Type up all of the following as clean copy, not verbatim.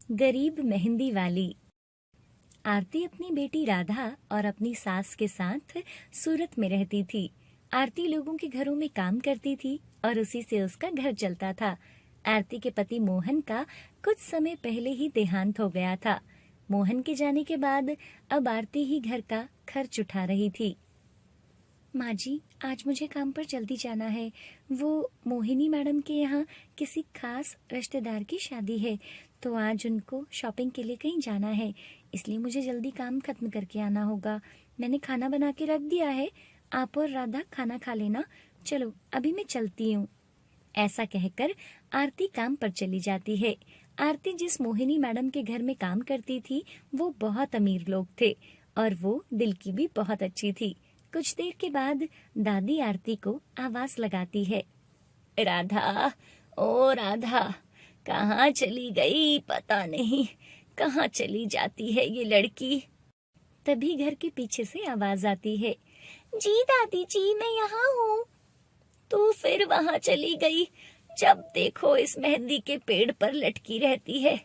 गरीब मेहंदी वाली। आरती अपनी बेटी राधा और अपनी सास के साथ सूरत में रहती थी। आरती लोगों के घरों में काम करती थी और उसी से उसका घर चलता था। आरती के पति मोहन का कुछ समय पहले ही देहांत हो गया था। मोहन के जाने के बाद अब आरती ही घर का खर्च उठा रही थी। माँ जी, आज मुझे काम पर जल्दी जाना है। वो मोहिनी मैडम के यहाँ किसी खास रिश्तेदार की शादी है, तो आज उनको शॉपिंग के लिए कहीं जाना है, इसलिए मुझे जल्दी काम खत्म करके आना होगा। मैंने खाना बना के रख दिया है, आप और राधा खाना खा लेना। चलो अभी मैं चलती हूँ। ऐसा कहकर आरती काम पर चली जाती है। आरती जिस मोहिनी मैडम के घर में काम करती थी वो बहुत अमीर लोग थे और वो दिल की भी बहुत अच्छी थी। कुछ देर के बाद दादी आरती को आवाज लगाती है, राधा, ओ राधा, कहाँ चली गई? पता नहीं कहाँ चली जाती है ये लड़की। तभी घर के पीछे से आवाज आती है, जी दादी जी, मैं यहाँ हूँ। तू फिर वहाँ चली गई? जब देखो इस मेहंदी के पेड़ पर लटकी रहती है।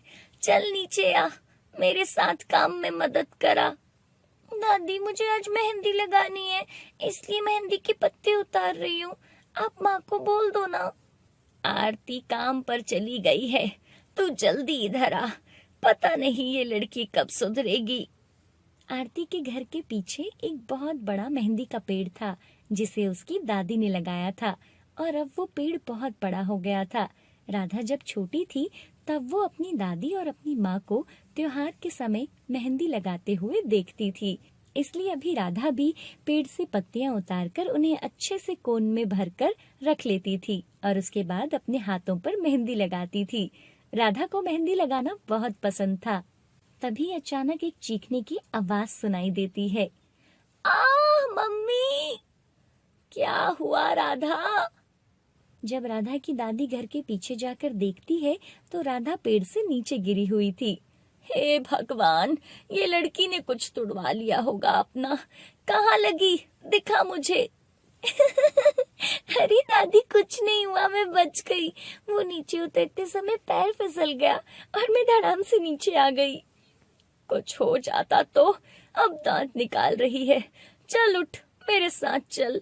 चल नीचे आ, मेरे साथ काम में मदद करा। दादी, मुझे आज मेहंदी लगानी है, इसलिए मेहंदी के पत्ते उतार रही हूँ। आप माँ को बोल दो ना। आरती काम पर चली गई है, तू जल्दी इधर आ। पता नहीं ये लड़की कब सुधरेगी। आरती के घर के पीछे एक बहुत बड़ा मेहंदी का पेड़ था जिसे उसकी दादी ने लगाया था और अब वो पेड़ बहुत बड़ा हो गया था। राधा जब छोटी थी तब वो अपनी दादी और अपनी माँ को त्योहार के समय मेहंदी लगाते हुए देखती थी, इसलिए अभी राधा भी पेड़ से पत्तियां उतारकर उन्हें अच्छे से कोन में भरकर रख लेती थी और उसके बाद अपने हाथों पर मेहंदी लगाती थी। राधा को मेहंदी लगाना बहुत पसंद था। तभी अचानक एक चीखने की आवाज सुनाई देती है, आह मम्मी! क्या हुआ राधा? जब राधा की दादी घर के पीछे जाकर देखती है तो राधा पेड़ से नीचे गिरी हुई थी। हे भगवान, ये लड़की ने कुछ तुड़वा लिया होगा अपना। कहाँ लगी? दिखा मुझे। अरे दादी, कुछ नहीं हुआ, मैं बच गई। वो नीचे उतरते समय पैर फिसल गया और मैं धड़ाम से नीचे आ गई। कुछ हो जाता तो। अब दांत निकाल रही है। चल उठ, मेरे साथ चल।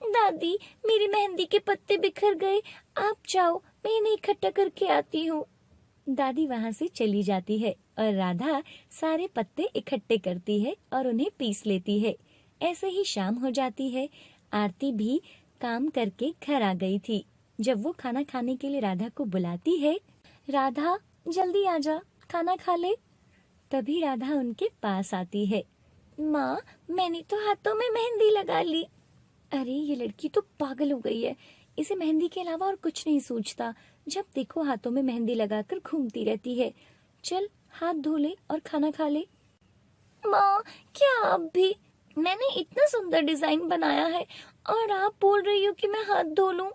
दादी, मेरी मेहंदी के पत्ते बिखर गए, आप जाओ, मैं इन्हें इकट्ठा करके आती हूँ। दादी वहां से चली जाती है और राधा सारे पत्ते इकट्ठे करती है और उन्हें पीस लेती है। ऐसे ही शाम हो जाती है। आरती भी काम करके घर आ गई थी। जब वो खाना खाने के लिए राधा को बुलाती है, राधा जल्दी आजा, खाना खा ले। तभी राधा उनके पास आती है। माँ, मैंने तो हाथों में मेहंदी लगा ली। अरे ये लड़की तो पागल हो गई है, इसे मेहंदी के अलावा और कुछ नहीं सूझता। जब देखो हाथों में मेहंदी लगाकर घूमती रहती है। चल हाथ धो ले और खाना खा ले। माँ, क्या आप भी? मैंने इतना सुंदर डिजाइन बनाया है और आप बोल रही हो कि मैं हाथ धो लूं?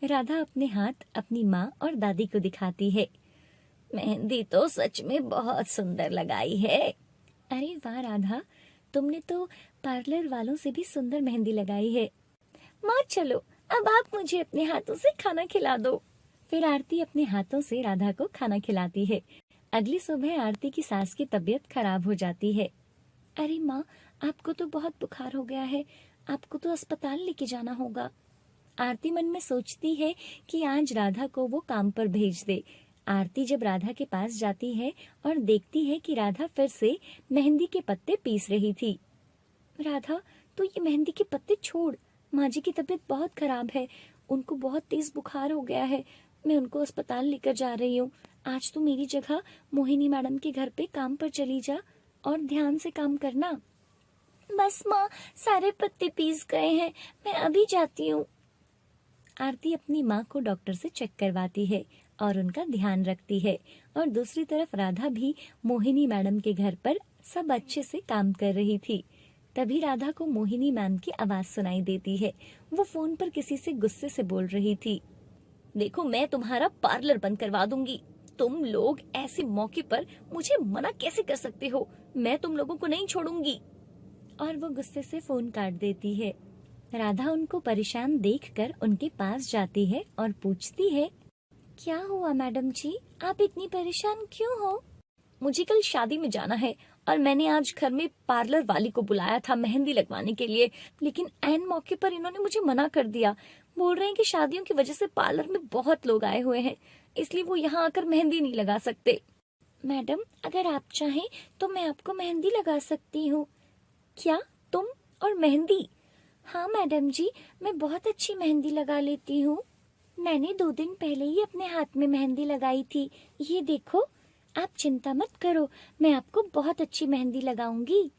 राधा अपने हाथ अपनी माँ और दादी को दिखाती है। मेहंदी तो सच में बहुत सुंदर लगाई है। अरे वाह राधा, तुमने तो पार्लर वालों से भी सुंदर मेहंदी लगाई है। माँ चलो, अब आप मुझे अपने हाथों से खाना खिला दो। फिर आरती अपने हाथों से राधा को खाना खिलाती है। अगली सुबह आरती की सास की तबीयत खराब हो जाती है। अरे माँ, आपको तो बहुत बुखार हो गया है, आपको तो अस्पताल लेके जाना होगा। आरती मन में सोचती है कि आज राधा को वो काम पर भेज दे। आरती जब राधा के पास जाती है और देखती है कि राधा फिर से मेहंदी के पत्ते पीस रही थी। राधा, तो ये मेहंदी के पत्ते छोड़, माँ जी की तबीयत बहुत खराब है, उनको बहुत तेज बुखार हो गया है, मैं उनको अस्पताल लेकर जा रही हूँ। आज तो मेरी जगह मोहिनी मैडम के घर पे काम पर चली जा और ध्यान से काम करना। बस माँ, सारे पत्ते पीस गए हैं, मैं अभी जाती हूँ। आरती अपनी माँ को डॉक्टर से चेक करवाती है और उनका ध्यान रखती है और दूसरी तरफ राधा भी मोहिनी मैडम के घर पर सब अच्छे से काम कर रही थी। तभी राधा को मोहिनी मैम की आवाज सुनाई देती है। वो फोन पर किसी से गुस्से से बोल रही थी। देखो, मैं तुम्हारा पार्लर बंद करवा दूंगी। तुम लोग ऐसे मौके पर मुझे मना कैसे कर सकते हो? मैं तुम लोगों को नहीं छोड़ूंगी। और वो गुस्से से फोन काट देती है। राधा उनको परेशान देखकर उनके पास जाती है और पूछती है, क्या हुआ मैडम जी, आप इतनी परेशान क्यों हो? मुझे कल शादी में जाना है और मैंने आज घर में पार्लर वाली को बुलाया था मेहंदी लगवाने के लिए, लेकिन ऐन मौके पर इन्होंने मुझे मना कर दिया। बोल रहे हैं कि शादियों की वजह से पार्लर में बहुत लोग आए हुए हैं, इसलिए वो यहाँ आकर मेहंदी नहीं लगा सकते। मैडम, अगर आप चाहें तो मैं आपको मेहंदी लगा सकती हूँ। क्या, तुम और मेहंदी? हाँ मैडम जी, मैं बहुत अच्छी मेहंदी लगा लेती हूँ। मैंने 2 दिन पहले ही अपने हाथ में मेहंदी लगाई थी, ये देखो। आप चिंता मत करो, मैं आपको बहुत अच्छी मेहंदी लगाऊंगी।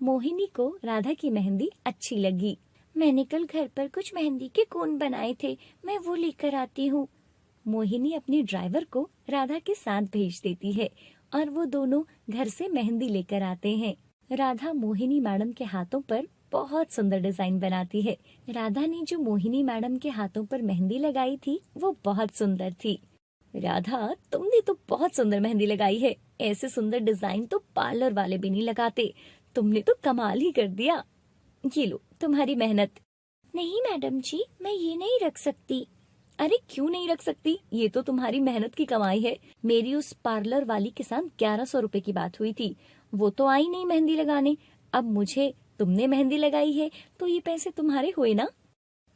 मोहिनी को राधा की मेहंदी अच्छी लगी। मैंने कल घर पर कुछ मेहंदी के कोन बनाए थे, मैं वो लेकर आती हूँ। मोहिनी अपनी ड्राइवर को राधा के साथ भेज देती है और वो दोनों घर से मेहंदी लेकर आते हैं। राधा मोहिनी मैडम के हाथों पर बहुत सुंदर डिजाइन बनाती है। राधा ने जो मोहिनी मैडम के हाथों पर मेहंदी लगाई थी वो बहुत सुंदर थी। राधा, तुमने तो बहुत सुंदर मेहंदी लगाई है, ऐसे सुंदर डिजाइन तो पार्लर वाले भी नहीं लगाते। तुमने तो कमाल ही कर दिया। ये लो तुम्हारी मेहनत। नहीं मैडम जी, मैं ये नहीं रख सकती। अरे क्यों नहीं रख सकती, ये तो तुम्हारी मेहनत की कमाई है। मेरी उस पार्लर वाली के साथ 1100 रुपए की बात हुई थी, वो तो आई नहीं मेहंदी लगाने। अब मुझे तुमने मेहंदी लगाई है तो ये पैसे तुम्हारे हुए ना।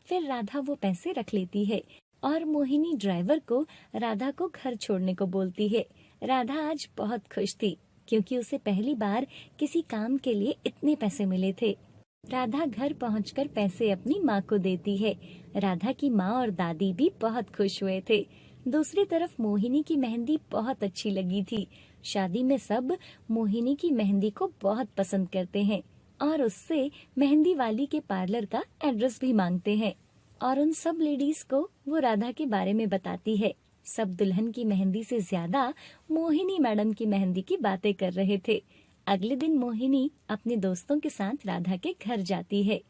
फिर राधा वो पैसे रख लेती है और मोहिनी ड्राइवर को राधा को घर छोड़ने को बोलती है। राधा आज बहुत खुश थी क्योंकि उसे पहली बार किसी काम के लिए इतने पैसे मिले थे। राधा घर पहुंचकर पैसे अपनी माँ को देती है। राधा की माँ और दादी भी बहुत खुश हुए थे। दूसरी तरफ मोहिनी की मेहंदी बहुत अच्छी लगी थी। शादी में सब मोहिनी की मेहंदी को बहुत पसंद करते हैं और उससे मेहंदी वाली के पार्लर का एड्रेस भी मांगते हैं और उन सब लेडीज को वो राधा के बारे में बताती है। सब दुल्हन की मेहंदी से ज्यादा मोहिनी मैडम की मेहंदी की बातें कर रहे थे। अगले दिन मोहिनी अपने दोस्तों के साथ राधा के घर जाती है।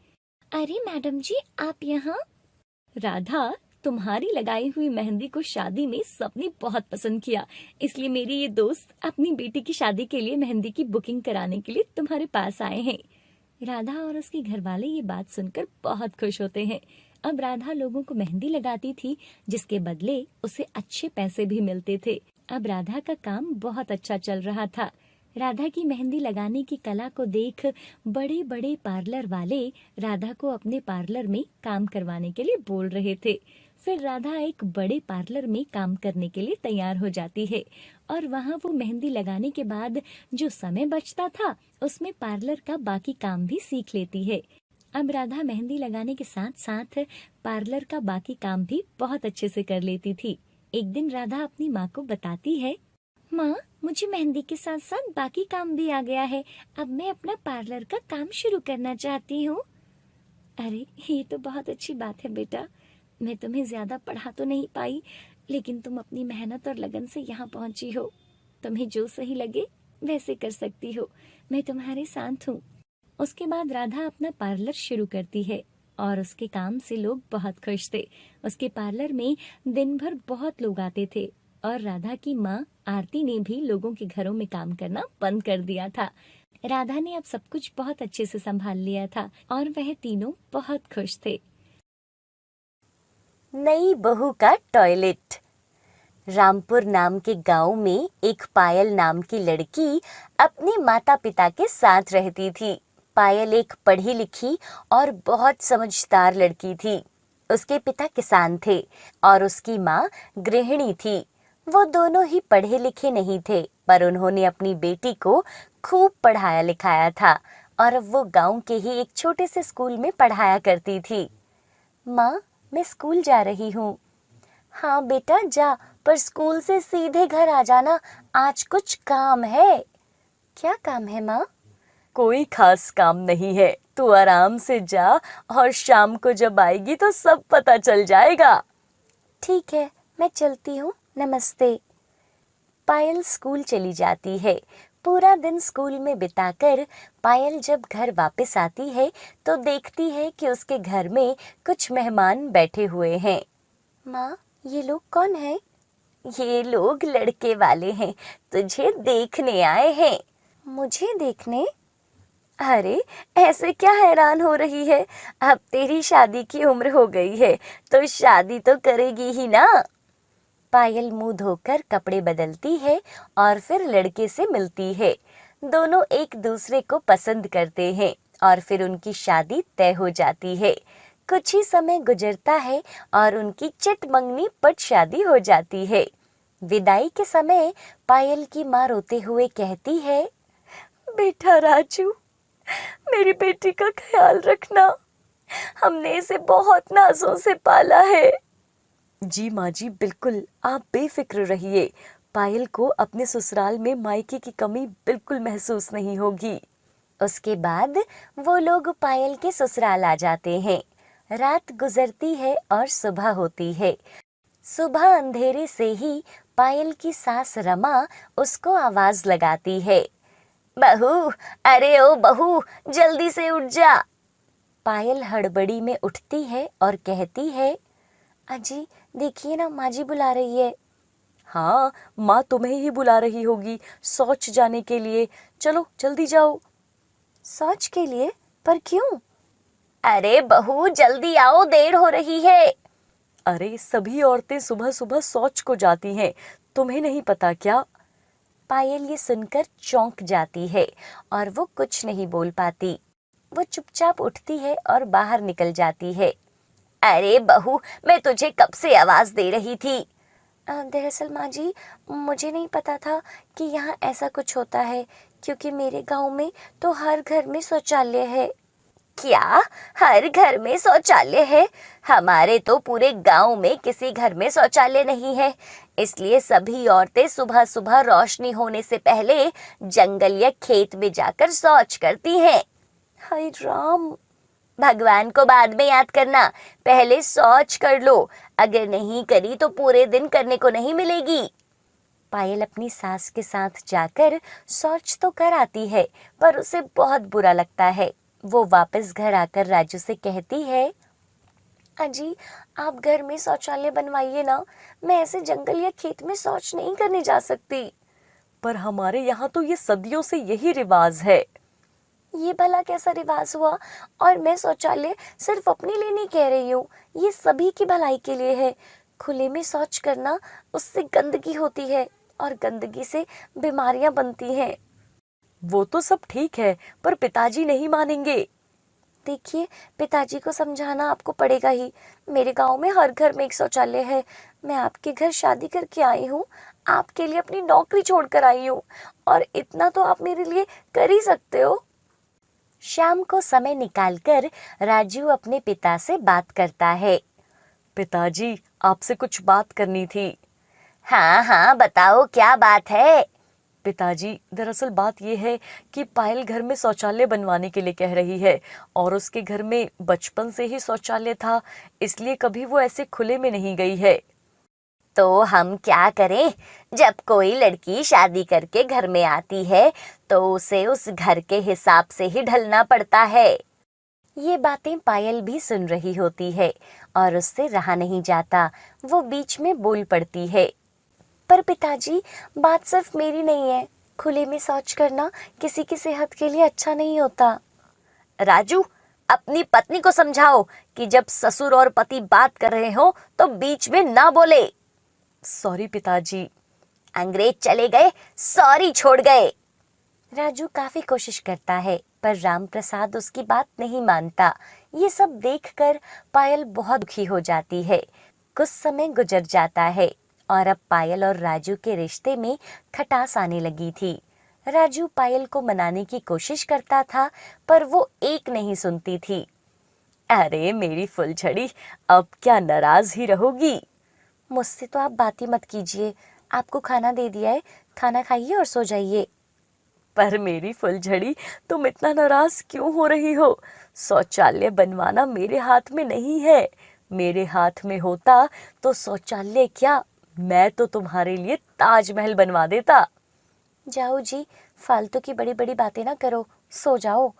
अरे मैडम जी, आप यहाँ? राधा, तुम्हारी लगाई हुई मेहंदी को शादी में सबने बहुत पसंद किया, इसलिए मेरी ये दोस्त अपनी बेटी की शादी के लिए मेहंदी की बुकिंग कराने के लिए तुम्हारे पास आए हैं। राधा और उसके घर वाले ये बात सुनकर बहुत खुश होते हैं। अब राधा लोगों को मेहंदी लगाती थी, जिसके बदले उसे अच्छे पैसे भी मिलते थे। अब राधा का काम बहुत अच्छा चल रहा था। राधा की मेहंदी लगाने की कला को देख बड़े बड़े पार्लर वाले राधा को अपने पार्लर में काम करवाने के लिए बोल रहे थे। फिर राधा एक बड़े पार्लर में काम करने के लिए तैयार हो जाती है और वहाँ वो मेहंदी लगाने के बाद जो समय बचता था उसमें पार्लर का बाकी काम भी सीख लेती है। अब राधा मेहंदी लगाने के साथ साथ पार्लर का बाकी काम भी बहुत अच्छे से कर लेती थी। एक दिन राधा अपनी माँ को बताती है, माँ, मुझे मेहंदी के साथ साथ बाकी काम भी आ गया है। अब मैं अपना पार्लर का काम शुरू करना चाहती हूँ। अरे ये तो बहुत अच्छी बात है बेटा। मैं तुम्हें ज्यादा पढ़ा तो नहीं पाई, लेकिन तुम अपनी मेहनत और लगन से यहाँ पहुँची हो। तुम्हें जो सही लगे वैसे कर सकती हो, मैं तुम्हारे साथ हूँ। उसके बाद राधा अपना पार्लर शुरू करती है और उसके काम से लोग बहुत खुश थे। उसके पार्लर में दिन भर बहुत लोग आते थे और राधा की माँ आरती ने भी लोगों के घरों में काम करना बंद कर दिया था। राधा ने अब सब कुछ बहुत अच्छे से संभाल लिया था और वह तीनों बहुत खुश थे। नई बहू का टॉयलेट। रामपुर नाम के गांव में एक पायल नाम की लड़की अपने माता पिता के साथ रहती थी। पायल एक पढ़ी लिखी और बहुत समझदार लड़की थी। उसके पिता किसान थे और उसकी माँ गृहिणी थी। वो दोनों ही पढ़े लिखे नहीं थे, पर उन्होंने अपनी बेटी को खूब पढ़ाया लिखाया था और अब वो गांव के ही एक छोटे से स्कूल में पढ़ाया करती थी। माँ, मैं स्कूल जा रही हूँ। हाँ बेटा जा, पर स्कूल से सीधे घर आ जाना, आज कुछ काम है। क्या काम है माँ? कोई खास काम नहीं है, तू आराम से जा और शाम को जब आएगी तो सब पता चल जाएगा। ठीक है, मैं चलती हूँ, नमस्ते। पायल स्कूल चली जाती है। पूरा दिन स्कूल में बिताकर पायल जब घर वापस आती है तो देखती है कि उसके घर में कुछ मेहमान बैठे हुए हैं। माँ, ये लोग कौन हैं? ये लोग लड़के वाले हैं, तुझे देखने आए हैं। मुझे देखने? अरे ऐसे क्या हैरान हो रही है? अब तेरी शादी की उम्र हो गई है तो शादी तो करेगी ही ना। पायल मुंह धोकर कपड़े बदलती है और फिर लड़के से मिलती है। दोनों एक दूसरे को पसंद करते हैं और फिर उनकी शादी तय हो जाती है। कुछ ही समय गुजरता है और उनकी चिटमंगनी पट शादी हो जाती है। विदाई के समय पायल की माँ रोते हुए कहती है, बेटा राजू, मेरी बेटी का ख्याल रखना, हमने इसे बहुत नाजों से पाला है। जी माँ जी, बिल्कुल, आप बेफिक्र रहिए। पायल को अपने ससुराल में मायके की कमी बिल्कुल महसूस नहीं होगी। उसके बाद वो लोग पायल के ससुराल आ जाते हैं। रात गुजरती है और सुबह होती है। सुबह अंधेरे से ही पायल की सास रमा उसको आवाज लगाती है, बहू, अरे ओ बहू, जल्दी से उठ जा। पायल हड़बड़ी में उठती है और कहती है, अजी देखिए ना, माँ जी बुला रही है। हाँ, माँ तुम्हें ही बुला रही होगी शौच जाने के लिए। चलो जल्दी जाओ। शौच के लिए? पर क्यों? अरे बहू, जल्दी आओ, देर हो रही है। अरे सभी औरतें सुबह सुबह शौच को जाती हैं, तुम्हें नहीं पता क्या? पायल ये सुनकर चौंक जाती है और वो कुछ नहीं बोल पाती। वो चुपचाप उठती है और बाहर निकल जाती है। अरे बहू, मैं तुझे कब से आवाज दे रही थी। दरअसल माँ जी, मुझे नहीं पता था कि यहाँ ऐसा कुछ होता है, क्योंकि मेरे गांव में तो हर घर में शौचालय है। क्या? हर घर में शौचालय है? हमारे तो पूरे गांव में किसी घर में शौचालय नहीं है, इसलिए सभी औरतें सुबह सुबह रोशनी होने से पहले जंगल या खेत में जाकर शौच करती हैं। हाय राम, भगवान को बाद में याद करना, पहले शौच कर लो, अगर नहीं करी तो पूरे दिन करने को नहीं मिलेगी। पायल अपनी सास के साथ जाकर शौच तो कर आती है, पर उसे बहुत बुरा लगता है। वो वापस घर आकर राजू से कहती है, अजी आप घर में शौचालय बनवाइए ना, मैं ऐसे जंगल या खेत में शौच नहीं करने जा सकती। पर हमारे यहाँ तो ये सदियों से यही रिवाज है। ये भला कैसा रिवाज हुआ? और मैं शौचालय सिर्फ अपने लिए नहीं कह रही हूँ, ये सभी की भलाई के लिए है। खुले में शौच करना, उससे गंदगी होती है और गंदगी से बीमारियां बनती हैं। वो तो सब ठीक है, पर पिताजी नहीं मानेंगे। देखिए, पिताजी को समझाना आपको पड़ेगा ही। मेरे गांव में हर घर में एक शौचालय है। मैं आपके घर शादी करके आई हूँ, आपके लिए अपनी नौकरी छोड़कर आई हूँ, और इतना तो आप मेरे लिए कर ही सकते हो। शाम को समय निकालकर राजू अपने पिता से बात करता है। पिताजी, आपसे कुछ बात करनी थी। हाँ हाँ, बताओ क्या बात है। पिताजी, दरअसल बात यह है कि पायल घर में शौचालय बनवाने के लिए कह रही है, और उसके घर में बचपन से ही शौचालय था, इसलिए कभी वो ऐसे खुले में नहीं गई है। तो हम क्या करें? जब कोई लड़की शादी करके घर में आती है तो उसे उस घर के हिसाब से ही ढलना पड़ता है। ये बातें पायल भी सुन रही होती है और उससे रहा नहीं जाता। वो बीच में बोल पड़ती है, पर पिताजी, बात सिर्फ मेरी नहीं है। खुले में शौच करना किसी की सेहत के लिए अच्छा नहीं होता। राजू, अपनी पत्नी को समझाओ कि जब ससुर और पति बात कर रहे हो तो बीच में ना बोले। सॉरी पिताजी। अंग्रेज चले गए, सॉरी छोड़ गए। राजू काफी कोशिश करता है, पर राम प्रसाद उसकी बात नहीं मानता। ये सब देखकर पायल बहुत दुखी हो जाती है। कुछ समय गुजर जाता है और अब पायल और राजू के रिश्ते में खटास आने लगी थी। राजू पायल को मनाने की कोशिश करता था, पर वो एक नहीं सुनती थी। अरे मेरी फुलझड़ी, अब क्या नाराज ही रहोगी? मुझसे तो आप बात ही मत कीजिए, आपको खाना दे दिया है, खाना खाइए और सो जाइए। पर मेरी फुलझड़ी, तुम इतना नाराज क्यों हो रही हो? शौचालय बनवाना मेरे हाथ में नहीं है। मेरे हाथ में होता तो शौचालय क्या, मैं तो तुम्हारे लिए ताजमहल बनवा देता। जाओ जी, फालतू की बड़ी बड़ी बातें ना करो, सो जाओ।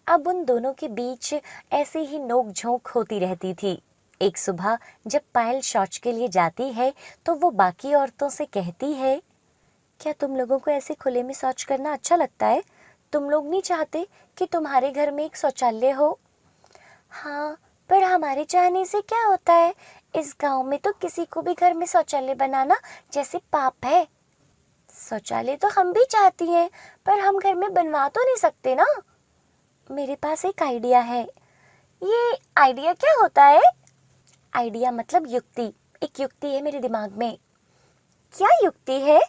अब उन दोनों के बीच ऐसे ही नोक झोंक होती रहती थी। एक सुबह जब पायल शौच के लिए जाती है तो वो बाकी औरतों से कहती है, क्या तुम लोगों को ऐसे खुले में शौच करना अच्छा लगता है? तुम लोग नहीं चाहते कि तुम्हारे घर में एक शौचालय हो? हाँ, पर हमारे चाहने से क्या होता है, इस गांव में तो किसी को भी घर में शौचालय बनाना जैसे पाप है। शौचालय तो हम भी चाहती हैं, पर हम घर में बनवा तो नहीं सकते ना। मेरे पास एक आइडिया है। ये आइडिया क्या होता है? आइडिया मतलब युक्ति। एक युक्ति है मेरे दिमाग में। क्या युक्ति है?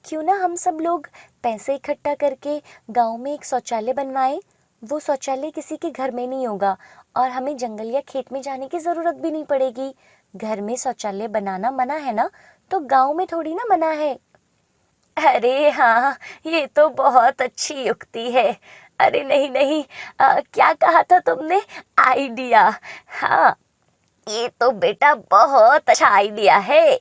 क्यों ना हम सब लोग पैसे इकट्ठा करके गांव में एक शौचालय बनवाएं। वो शौचालय किसी के घर में नहीं होगा और हमें जंगल या खेत में जाने की जरूरत भी नहीं पड़ेगी। घर में शौचालय बनाना मना है ना, तो गांव में थोड़ी ना मना है। अरे हाँ, ये तो बहुत अच्छी युक्ति है। अरे नहीं नहीं, क्या कहा था तुमने? आइडिया। हाँ, ये तो बेटा बहुत अच्छा आइडिया है।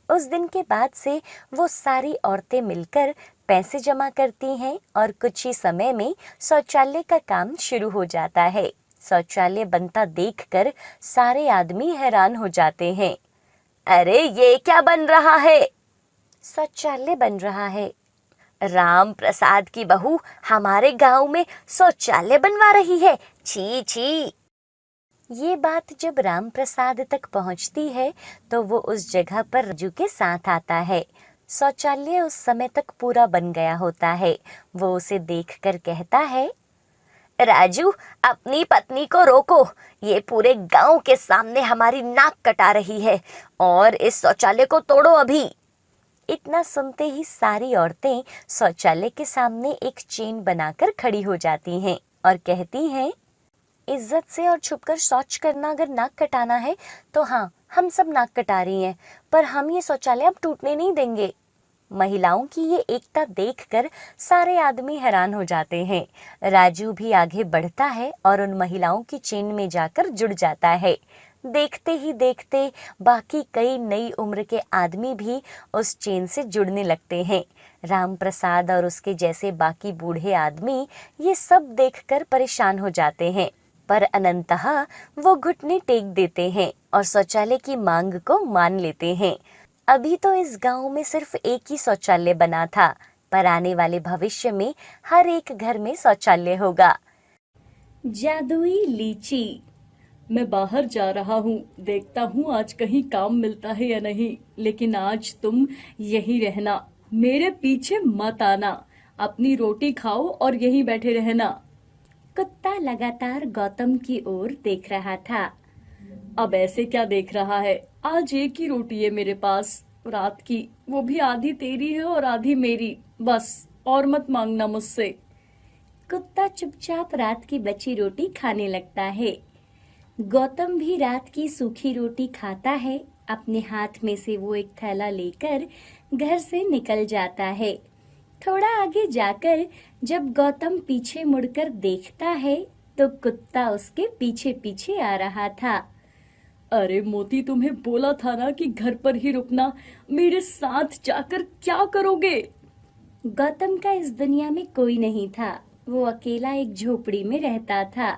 उस दिन के बाद से वो सारी औरतें मिलकर पैसे जमा करती हैं और कुछ ही समय में शौचालय का काम शुरू हो जाता है। शौचालय बनता देखकर सारे आदमी हैरान हो जाते हैं। अरे ये क्या बन रहा है? शौचालय बन रहा है। राम प्रसाद की बहू हमारे गांव में शौचालय बनवा रही है। छी छी। ये बात जब राम प्रसाद तक पहुंचती है तो वो उस जगह पर राजू के साथ आता है। शौचालय उस समय तक पूरा बन गया होता है। वो उसे देखकर कहता है, राजू, अपनी पत्नी को रोको। ये पूरे गांव के सामने हमारी नाक कटा रही है और इस शौचालय को तोड़ो अभी। इतना सुनते ही सारी औरतें शौचालय के सामने एक चेन बनाकर खड़ी हो जाती हैं और कहती हैं, इज्जत से और छुपकर शौच करना अगर नाक कटाना है तो हाँ, हम सब नाक कटा रही हैं, पर हम ये शौचालय अब टूटने नहीं देंगे। महिलाओं की ये एकता देखकर सारे आदमी हैरान हो जाते हैं। राजू भी आगे बढ़ता है और उन महिलाओं की चेन में जाकर जुड़ जाता है। देखते ही देखते बाकी कई नई उम्र के आदमी भी उस चेन से जुड़ने लगते हैं। राम प्रसाद और उसके जैसे बाकी बूढ़े आदमी ये सब देखकर परेशान हो जाते हैं, पर अनंतः वो घुटने टेक देते हैं और शौचालय की मांग को मान लेते हैं। अभी तो इस गांव में सिर्फ एक ही शौचालय बना था, पर आने वाले भविष्य में हर एक घर में शौचालय होगा। जादुई लीची। मैं बाहर जा रहा हूँ, देखता हूँ आज कहीं काम मिलता है या नहीं, लेकिन आज तुम यहीं रहना, मेरे पीछे मत आना। अपनी रोटी खाओ और यहीं बैठे रहना। कुत्ता लगातार गौतम की ओर देख रहा था। अब ऐसे क्या देख रहा है? आज एक ही रोटी है मेरे पास, रात की, वो भी आधी तेरी है और आधी मेरी। बस, और मत मांगना मुझसे। कुत्ता चुपचाप रात की बची रोटी खाने लगता है। गौतम भी रात की सूखी रोटी खाता है। अपने हाथ में से वो एक थैला लेकर घर से निकल जाता है। थोड़ा आगे जाकर जब गौतम पीछे मुड़कर देखता है तो कुत्ता उसके पीछे पीछे आ रहा था। अरे मोती, तुम्हें बोला था ना कि घर पर ही रुकना, मेरे साथ जाकर क्या करोगे? गौतम का इस दुनिया में कोई नहीं था। वो अकेला एक झोपड़ी में रहता था।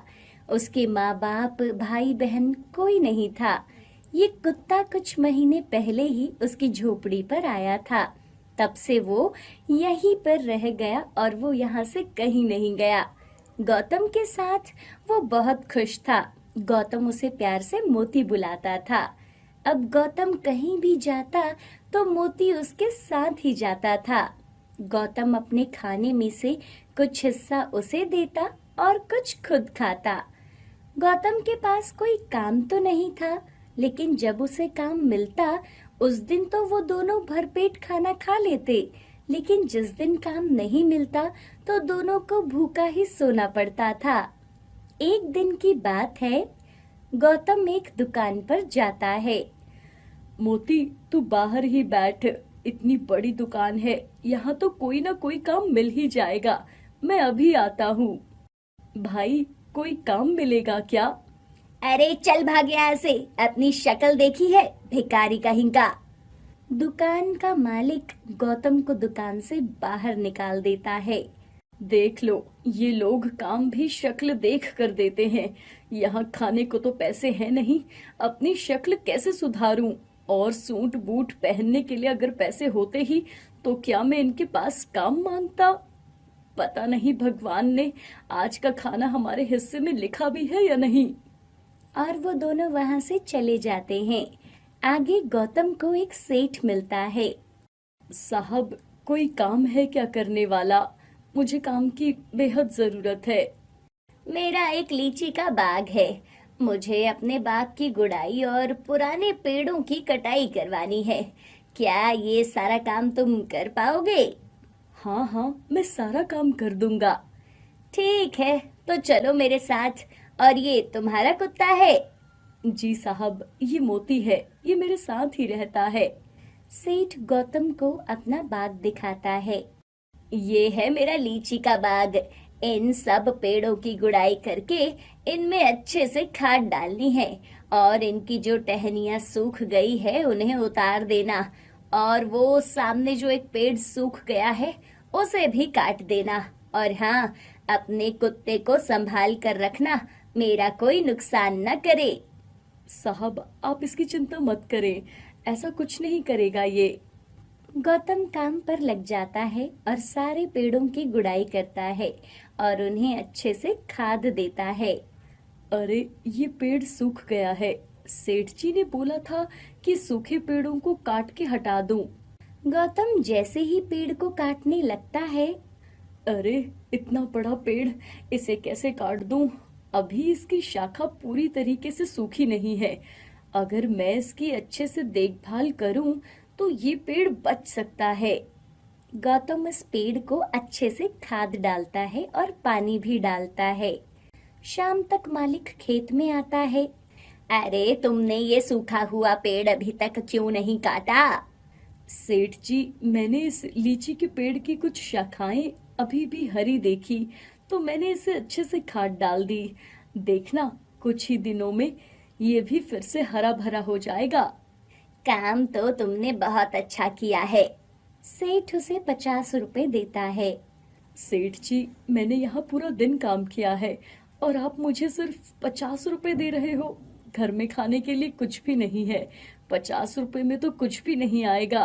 उसके माँ बाप, भाई बहन कोई नहीं था। ये कुत्ता कुछ महीने पहले ही उसकी झोपड़ी पर आया था। तब से वो यहीं पर रह गया और वो यहाँ से कहीं नहीं गया। गौतम के साथ वो बहुत खुश था। गौतम उसे प्यार से मोती बुलाता था। अब गौतम कहीं भी जाता तो मोती उसके साथ ही जाता था। गौतम अपने खाने में से कुछ हिस्सा उसे देता और कुछ खुद खाता। गौतम के पास कोई काम तो नहीं था, लेकिन जब उसे काम मिलता उस दिन तो वो दोनों भरपेट खाना खा लेते। लेकिन जिस दिन काम नहीं मिलता तो दोनों को भूखा ही सोना पड़ता था। एक दिन की बात है, गौतम एक दुकान पर जाता है। मोती, तू बाहर ही बैठ, इतनी बड़ी दुकान है, यहाँ तो कोई ना कोई काम मिल ही जाएगा। मैं अभी आता हूँ। भाई, कोई काम मिलेगा क्या? अरे चल भाग यहाँ से, अपनी शक्ल देखी है भिखारी कहीं का। दुकान का मालिक गौतम को दुकान से बाहर निकाल देता है। देख लो, ये लोग काम भी शक्ल देख कर देते हैं। यहाँ खाने को तो पैसे हैं नहीं, अपनी शक्ल कैसे सुधारूं? और सूट बूट पहनने के लिए अगर पैसे होते ही तो क्या मैं इनके पास काम मांगता? पता नहीं भगवान ने आज का खाना हमारे हिस्से में लिखा भी है या नहीं। और वो दोनों वहां से चले जाते हैं। आगे गौतम को एक सेठ मिलता है। साहब, कोई काम है क्या करने वाला? मुझे काम की बेहद जरूरत है। मेरा एक लीची का बाग है, मुझे अपने बाग की गुड़ाई और पुराने पेड़ों की कटाई करवानी है। क्या ये सारा काम तुम कर पाओगे? हाँ हाँ, मैं सारा काम कर दूंगा। ठीक है, तो चलो मेरे साथ। और ये तुम्हारा कुत्ता है? जी साहब, ये मोती है, ये मेरे साथ ही रहता है। सेठ गौतम को अपना बाग दिखाता है। ये है मेरा लीची का बाग। इन सब पेड़ों की गुड़ाई करके इनमें अच्छे से खाद डालनी है और इनकी जो टहनियां सूख गई है उन्हें उतार देना, और वो सामने जो एक पेड़ सूख गया है उसे भी काट देना। और हाँ, अपने कुत्ते को संभाल कर रखना, मेरा कोई नुकसान न करे। साहब, आप इसकी चिंता मत करें, ऐसा कुछ नहीं करेगा ये। गौतम काम पर लग जाता है और सारे पेड़ों की गुड़ाई करता है और उन्हें अच्छे से खाद देता है। अरे, ये पेड़ सूख गया है। सेठ जी ने बोला था कि सूखे पेड़ों को काट के हटा दूं। गौतम जैसे ही पेड़ को काटने लगता है। अरे, इतना बड़ा पेड़, इसे कैसे काट दूं? अभी इसकी शाखा पूरी तरीके से सूखी नहीं है। अगर मैं इसकी अच्छे से देखभाल करूं तो ये पेड़ बच सकता है। गौतम इस पेड़ को अच्छे से खाद डालता है और पानी भी डालता है। शाम तक मालिक खेत में आता है। अरे, तुमने ये सूखा हुआ पेड़ अभी तक क्यों नहीं काटा? सेठ जी, मैंने इस लीची के पेड़ की कुछ शाखाएं अभी भी हरी देखी, तो मैंने इसे अच्छे से खाद डाल दी। देखना, कुछ ही दिनों में ये भी फिर से हरा भरा हो जाएगा। काम तो तुमने बहुत अच्छा किया है। सेठ उसे 50 रुपए देता है। सेठ जी, मैंने यहाँ पूरा दिन काम किया है और आप मुझे सिर्फ 50 रुपए दे रहे हो। घर में खाने के लिए कुछ भी नहीं है। 50 रुपए में तो कुछ भी नहीं आएगा।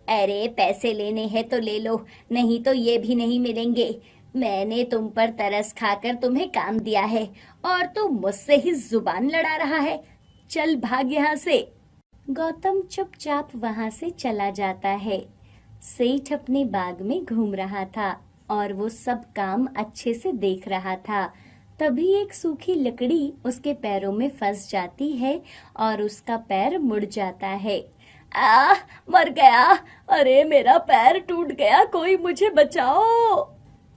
अरे, पैसे लेने हैं तो ले लो, नहीं तो ये भी नहीं मिलेंगे। मैंने तुम पर तरस खाकर तुम्हें काम दिया है और तुम मुझसे ही जुबान लड़ा रहा है। चल भाग यहाँ से। गौतम चुपचाप वहां से चला जाता है। सेठ अपने बाग में घूम रहा था और वो सब काम अच्छे से देख रहा था। तभी एक सूखी लकड़ी उसके पैरों में फंस जाती है और उसका पैर मुड़ जाता है। मर गया। अरे, मेरा पैर टूट गया, कोई मुझे बचाओ।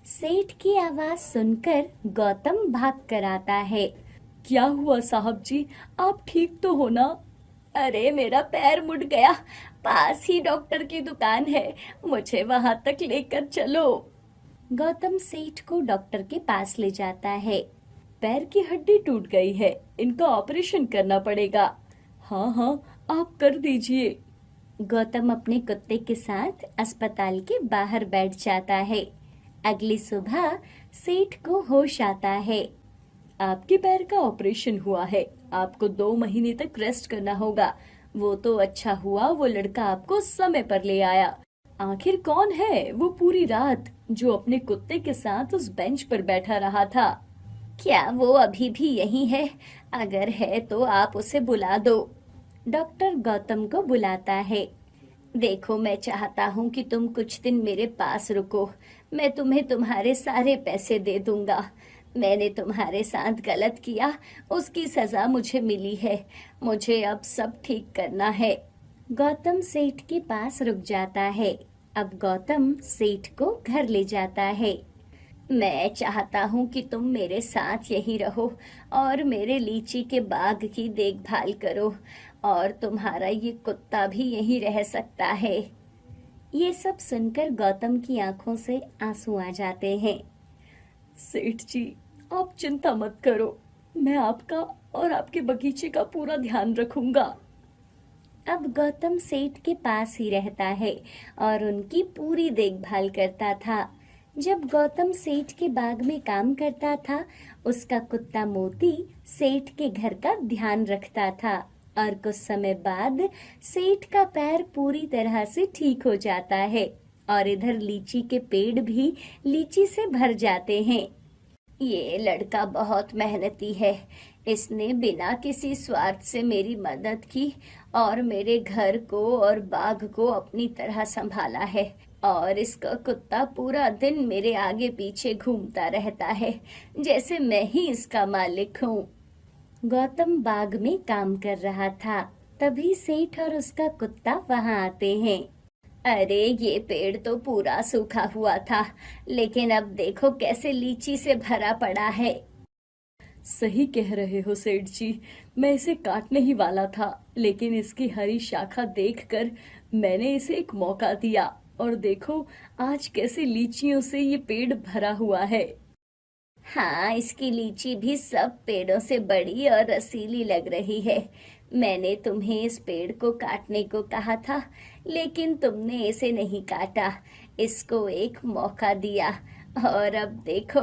सेठ की आवाज सुनकर गौतम भाग कर आता है। क्या हुआ साहब जी, आप ठीक तो हो ना? अरे, मेरा पैर मुड़ गया। पास ही डॉक्टर की दुकान है, मुझे वहां तक लेकर चलो। गौतम सेठ को डॉक्टर के पास ले जाता है। पैर की हड्डी टूट गई है, इनका ऑपरेशन करना पड़ेगा। हाँ हाँ, आप कर दीजिए। गौतम अपने कुत्ते के साथ अस्पताल के बाहर बैठ जाता है। अगली सुबह सेठ को होश आता है। आपके पैर का ऑपरेशन हुआ है, आपको 2 महीने तक रेस्ट करना होगा। वो तो अच्छा हुआ वो लड़का आपको समय पर ले आया। आखिर कौन है वो पूरी रात जो अपने कुत्ते के साथ उस बेंच पर बैठा रहा था? क्या वो अभी भी यही है? अगर है तो आप उसे बुला दो। डॉक्टर गौतम को बुलाता है। देखो, मैं चाहता हूँ कि तुम कुछ दिन मेरे पास रुको। मैं तुम्हें तुम्हारे सारे पैसे दे दूंगा। मैंने तुम्हारे साथ गलत किया, उसकी सजा मुझे मिली है। मुझे अब सब ठीक करना है। गौतम सेठ के पास रुक जाता है। अब गौतम सेठ को घर ले जाता है। मैं चाहता हूँ कि तुम मेरे साथ यहीं रहो और मेरे लीची के बाग की देखभाल करो, और तुम्हारा ये कुत्ता भी यहीं रह सकता है। ये सब सुनकर गौतम की आंखों से आंसू आ जाते हैं। सेठ जी, आप चिंता मत करो, मैं आपका और आपके बगीचे का पूरा ध्यान रखूंगा। अब गौतम सेठ के पास ही रहता है और उनकी पूरी देखभाल करता था। जब गौतम सेठ के बाग में काम करता था, उसका कुत्ता मोती सेठ के घर का ध्यान रखता था और कुछ समय बाद सेठ का पैर पूरी तरह से ठीक हो जाता है और इधर लीची के पेड़ भी लीची से भर जाते हैं। ये लड़का बहुत मेहनती है, इसने बिना किसी स्वार्थ से मेरी मदद की और मेरे घर को और बाग को अपनी तरह संभाला है। और इसका कुत्ता पूरा दिन मेरे आगे पीछे घूमता रहता है, जैसे मैं ही इसका मालिक हूँ। गौतम बाग में काम कर रहा था। तभी सेठ और उसका कुत्ता वहां आते हैं। अरे ये पेड़ तो पूरा सूखा हुआ था, लेकिन अब देखो कैसे लीची से भरा पड़ा है। सही कह रहे हो सेठ जी, मैं इसे काटने ही वाला था, लेकिन इसकी हरी शाखा देखकर मैंने इसे एक मौका दिया और देखो आज कैसे लीचियों से ये पेड़ भरा हुआ है। हाँ, इसकी लीची भी सब पेड़ों से बड़ी और रसीली लग रही है। मैंने तुम्हें इस पेड़ को काटने को कहा था, लेकिन तुमने इसे नहीं काटा, इसको एक मौका दिया और अब देखो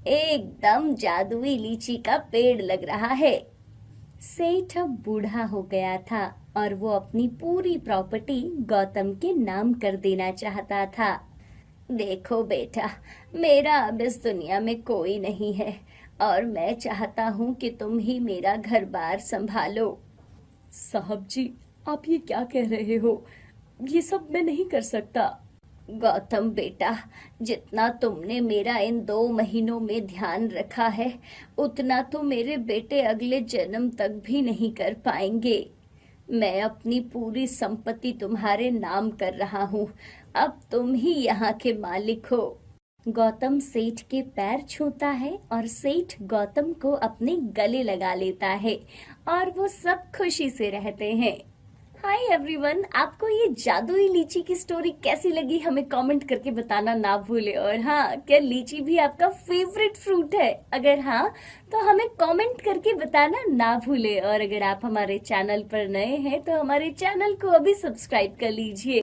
एकदम जादुई लीची का पेड़ लग रहा है। सेठ अब बूढ़ा हो गया था और वो अपनी पूरी प्रॉपर्टी गौतम के नाम कर देना चाहता था। देखो बेटा, मेरा अब इस दुनिया में कोई नहीं है और मैं चाहता हूँ कि तुम ही मेरा घर बार संभालो। साहब जी, आप ये क्या कह रहे हो? ये सब मैं नहीं कर सकता। गौतम बेटा, जितना तुमने मेरा इन 2 महीनों में ध्यान रखा है, उतना तो मेरे बेटे अगले जन्म तक भी नहीं कर पाएंगे। मैं अपनी पूरी संपत्ति तुम्हारे नाम कर रहा हूँ, अब तुम ही यहाँ के मालिक हो। गौतम सेठ के पैर छूता है और सेठ गौतम को अपने गले लगा लेता है और वो सब खुशी से रहते हैं। हाय एवरीवन, आपको ये जादुई लीची की स्टोरी कैसी लगी हमें कमेंट करके बताना ना भूले। और हाँ, क्या लीची भी आपका फेवरेट फ्रूट है? अगर हाँ तो हमें कमेंट करके बताना ना भूले। और अगर आप हमारे चैनल पर नए हैं तो हमारे चैनल को अभी सब्सक्राइब कर लीजिए।